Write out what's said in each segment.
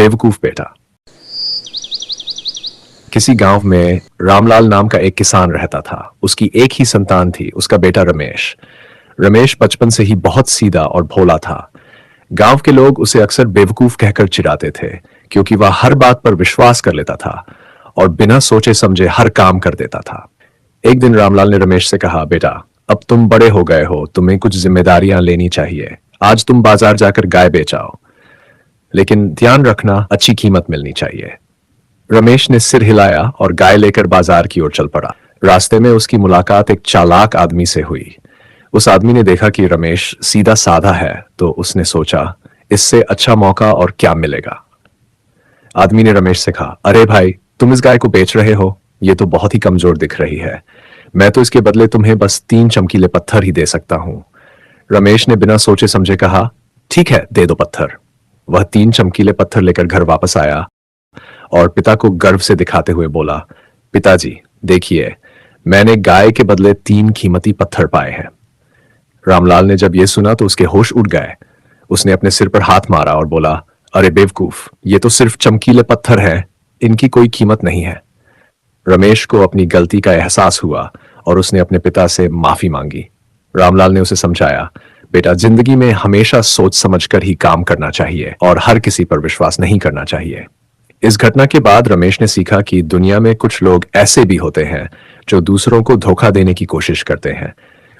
बेवकूफ बेटा। किसी गांव में रामलाल नाम का एक किसान रहता था। उसकी एक ही संतान थी, उसका बेटा रमेश। रमेश बचपन से ही बहुत सीधा और भोला था। गांव के लोग उसे अक्सर बेवकूफ कहकर चिढ़ाते थे, क्योंकि वह हर बात पर विश्वास कर लेता था और बिना सोचे समझे हर काम कर देता था। एक दिन रामलाल ने रमेश से कहा, बेटा अब तुम बड़े हो गए हो, तुम्हें कुछ जिम्मेदारियां लेनी चाहिए। आज तुम बाजार जाकर गाय बेच आओ, लेकिन ध्यान रखना अच्छी कीमत मिलनी चाहिए। रमेश ने सिर हिलाया और गाय लेकर बाजार की ओर चल पड़ा। रास्ते में उसकी मुलाकात एक चालाक आदमी से हुई। उस आदमी ने देखा कि रमेश सीधा साधा है, तो उसने सोचा इससे अच्छा मौका और क्या मिलेगा। आदमी ने रमेश से कहा, अरे भाई तुम इस गाय को बेच रहे हो, ये तो बहुत ही कमजोर दिख रही है। मैं तो इसके बदले तुम्हें बस 3 चमकीले पत्थर ही दे सकता हूं। रमेश ने बिना सोचे समझे कहा, ठीक है दे दो पत्थर। वह 3 चमकीले पत्थर लेकर घर वापस आया और पिता को गर्व से दिखाते हुए बोला, पिताजी देखिए, मैंने गाय के बदले 3 कीमती पत्थर पाए हैं। रामलाल ने जब यह सुना तो उसके होश उड़ गए। उसने अपने सिर पर हाथ मारा और बोला, अरे बेवकूफ, ये तो सिर्फ चमकीले पत्थर हैं, इनकी कोई कीमत नहीं है। रमेश को अपनी गलती का एहसास हुआ और उसने अपने पिता से माफी मांगी। रामलाल ने उसे समझाया, बेटा जिंदगी में हमेशा सोच समझकर ही काम करना चाहिए और हर किसी पर विश्वास नहीं करना चाहिए। इस घटना के बाद रमेश ने सीखा कि दुनिया में कुछ लोग ऐसे भी होते हैं जो दूसरों को धोखा देने की कोशिश करते हैं।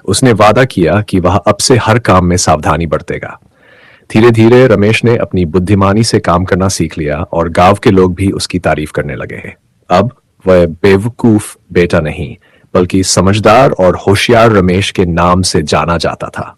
उसने वादा किया कि वह अब से हर काम में सावधानी बरतेगा। धीरे धीरे रमेश ने अपनी बुद्धिमानी से काम करना सीख लिया और गांव के लोग भी उसकी तारीफ करने लगे। अब वह बेवकूफ बेटा नहीं, बल्कि समझदार और होशियार रमेश के नाम से जाना जाता था।